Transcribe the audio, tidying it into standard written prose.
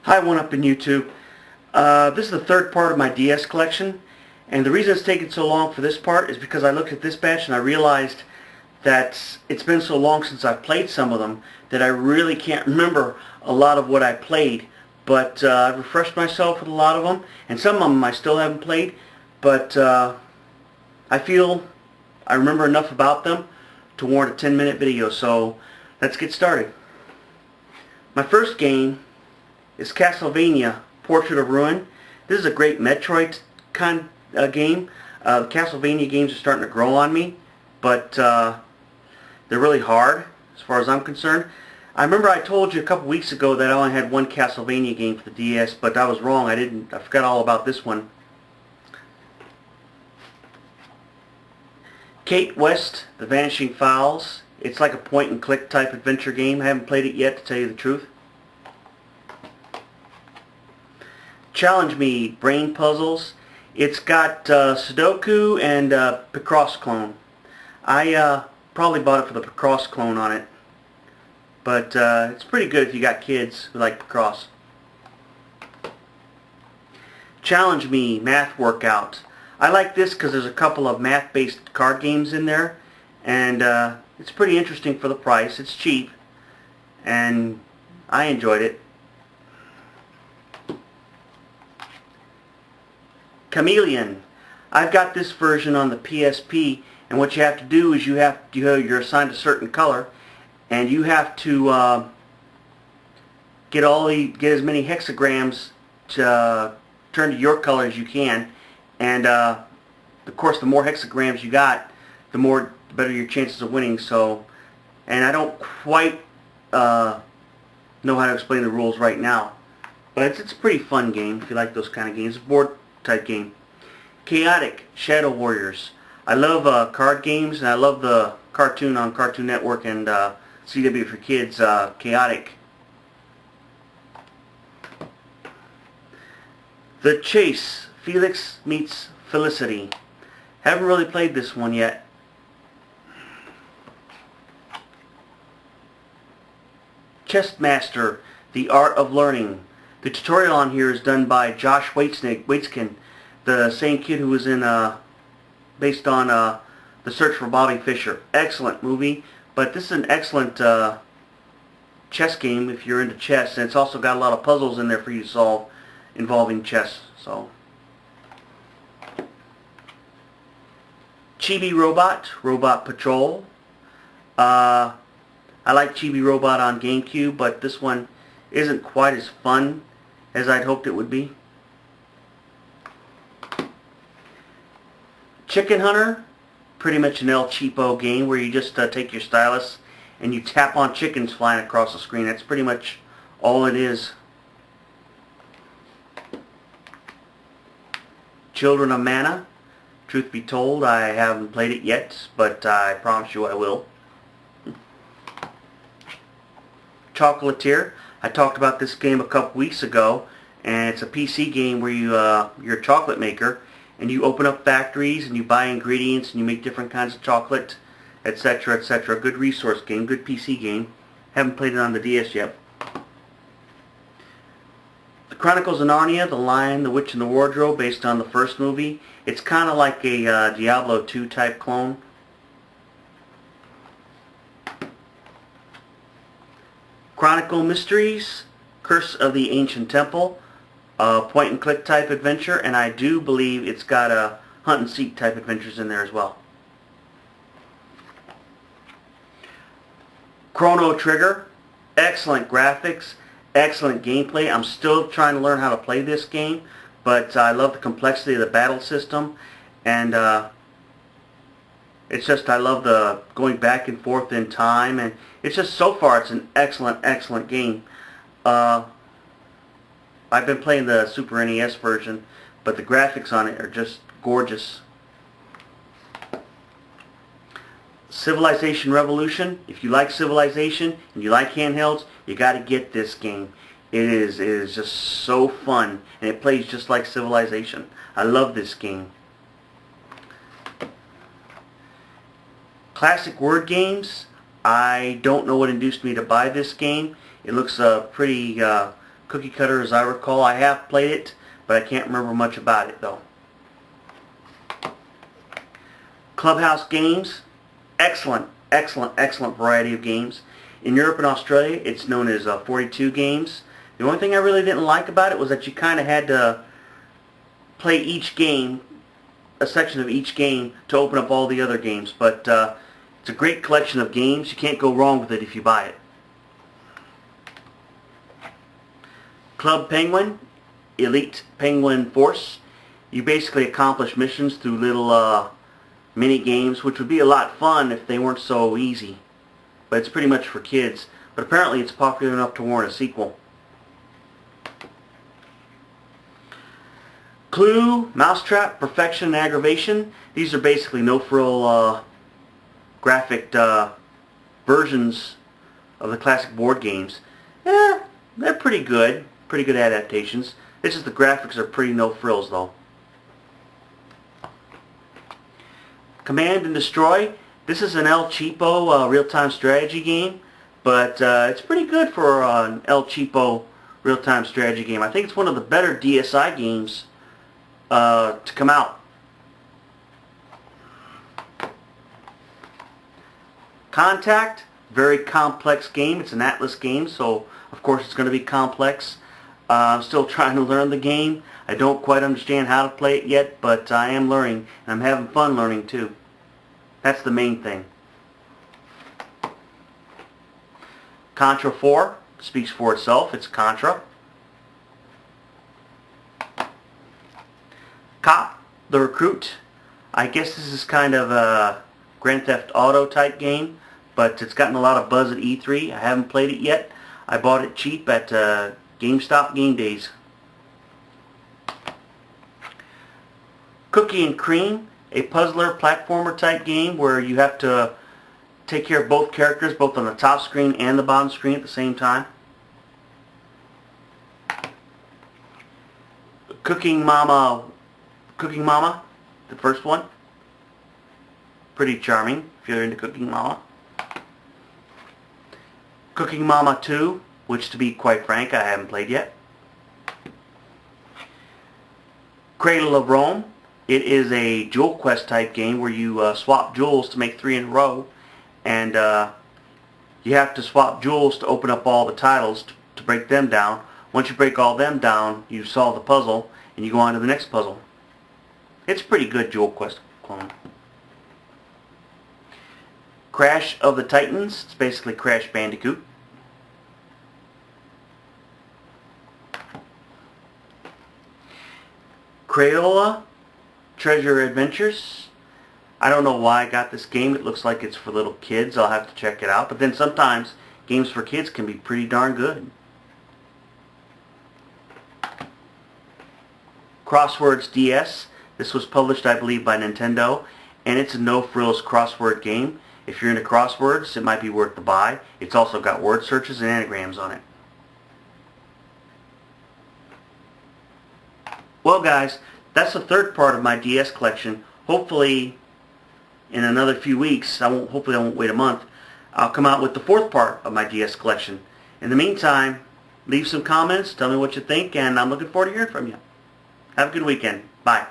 Hi, one up in YouTube. This is the third part of my DS collection, and the reason it's taken so long for this part is because I looked at this batch and I realized that it's been so long since I've played some of them that I really can't remember a lot of what I played. But I've refreshed myself with a lot of them, and some of them I still haven't played, but I feel I remember enough about them to warrant a 10-minute video, so let's get started. My first game is Castlevania Portrait of Ruin. This is a great Metroid kind game. The Castlevania games are starting to grow on me, but they're really hard as far as I'm concerned. I remember I told you a couple weeks ago that I only had one Castlevania game for the DS, but I was wrong. I forgot all about this one. Kate West, The Vanishing Files. It's like a point-and-click type adventure game. I haven't played it yet, to tell you the truth. Challenge Me, Brain Puzzles. It's got Sudoku and Picross clone. I probably bought it for the Picross clone on it, but it's pretty good if you got kids who like Picross. Challenge Me, Math Workout. I like this because there's a couple of math-based card games in there, and it's pretty interesting for the price. It's cheap, and I enjoyed it. Chameleon. I've got this version on the PSP, and what you have to do is you're assigned a certain color, and you have to get as many hexagrams to turn to your color as you can, and of course the more hexagrams you got, the better your chances of winning. So, and I don't quite know how to explain the rules right now, but it's a pretty fun game if you like those kind of games. It's a board type game. Chaotic, Shadow Warriors. I love card games, and I love the cartoon on Cartoon Network and CW for Kids, Chaotic. The Chase, Felix Meets Felicity. Haven't really played this one yet. Chessmaster, The Art of Learning. The tutorial on here is done by Josh Waitzkin, the same kid who was in, based on The Search for Bobby Fischer. Excellent movie, but this is an excellent chess game if you're into chess, and it's also got a lot of puzzles in there for you to solve involving chess. So, Chibi Robot, Robot Patrol. I like Chibi Robot on GameCube, but this one isn't quite as fun as I'd hoped it would be. Chicken Hunter, pretty much an El Cheapo game where you just take your stylus and you tap on chickens flying across the screen. That's pretty much all it is. Children of Mana. Truth be told, I haven't played it yet, but I promise you I will. Chocolatier. I talked about this game a couple weeks ago, and it's a PC game where you're a chocolate maker, and you open up factories and you buy ingredients and you make different kinds of chocolate, etc., etc. Good resource game, good PC game. Haven't played it on the DS yet. The Chronicles of Narnia, The Lion, the Witch, and the Wardrobe, based on the first movie. It's kind of like a Diablo 2 type clone. Chronicle Mysteries, Curse of the Ancient Temple, a point-and-click type adventure, and I do believe it's got a hunt-and-seek type adventures in there as well. Chrono Trigger, excellent graphics, excellent gameplay. I'm still trying to learn how to play this game, but I love the complexity of the battle system, and it's just, I love the going back and forth in time, and it's just, so far, it's an excellent, excellent game. I've been playing the Super NES version, but the graphics on it are just gorgeous. Civilization Revolution. If you like Civilization and you like handhelds, you got to get this game. It is just so fun, and it plays just like Civilization. I love this game. Classic Word Games. I don't know what induced me to buy this game. It looks pretty cookie cutter as I recall. I have played it, but I can't remember much about it though. Clubhouse games, excellent, excellent, excellent variety of games. In Europe and Australia, it's known as 42 games. The only thing I really didn't like about it was that you kind of had to play each game, a section of each game, to open up all the other games. But it's a great collection of games. You can't go wrong with it if you buy it. Club Penguin, Elite Penguin Force. You basically accomplish missions through little mini games, which would be a lot of fun if they weren't so easy. But it's pretty much for kids. But apparently it's popular enough to warrant a sequel. Clue, Mousetrap, Perfection, and Aggravation. These are basically no-frill graphic versions of the classic board games. They're pretty good. Pretty good adaptations. It's just the graphics are pretty no-frills though. Command and Destroy. This is an El Cheapo real-time strategy game, but it's pretty good for an El Cheapo real-time strategy game. I think it's one of the better DSi games to come out. Contact, very complex game. It's an Atlas game, so of course it's going to be complex. I'm still trying to learn the game. I don't quite understand how to play it yet, but I am learning, and I'm having fun learning too. That's the main thing. Contra 4 speaks for itself. It's Contra. Cop, the Recruit. I guess this is kind of a Grand Theft Auto type game, but it's gotten a lot of buzz at E3. I haven't played it yet. I bought it cheap at GameStop Game Days. Cookie and Cream, a puzzler platformer type game where you have to take care of both characters, both on the top screen and the bottom screen at the same time. Cooking Mama, the first one. Pretty charming if you're into Cooking Mama. Cooking Mama 2, which to be quite frank, I haven't played yet. Cradle of Rome. It is a Jewel Quest type game where you swap jewels to make 3 in a row, and you have to swap jewels to open up all the titles to break them down. Once you break all them down, you solve the puzzle and you go on to the next puzzle. It's a pretty good Jewel Quest clone. Crash of the Titans. It's basically Crash Bandicoot. Crayola Treasure Adventures. I don't know why I got this game. It looks like it's for little kids. I'll have to check it out. But then sometimes games for kids can be pretty darn good. Crosswords DS. This was published, I believe, by Nintendo, and it's a no-frills crossword game. If you're into crosswords, it might be worth the buy. It's also got word searches and anagrams on it. Well, guys, that's the third part of my DS collection. Hopefully, in another few weeks, hopefully I won't wait a month, I'll come out with the fourth part of my DS collection. In the meantime, leave some comments, tell me what you think, and I'm looking forward to hearing from you. Have a good weekend. Bye.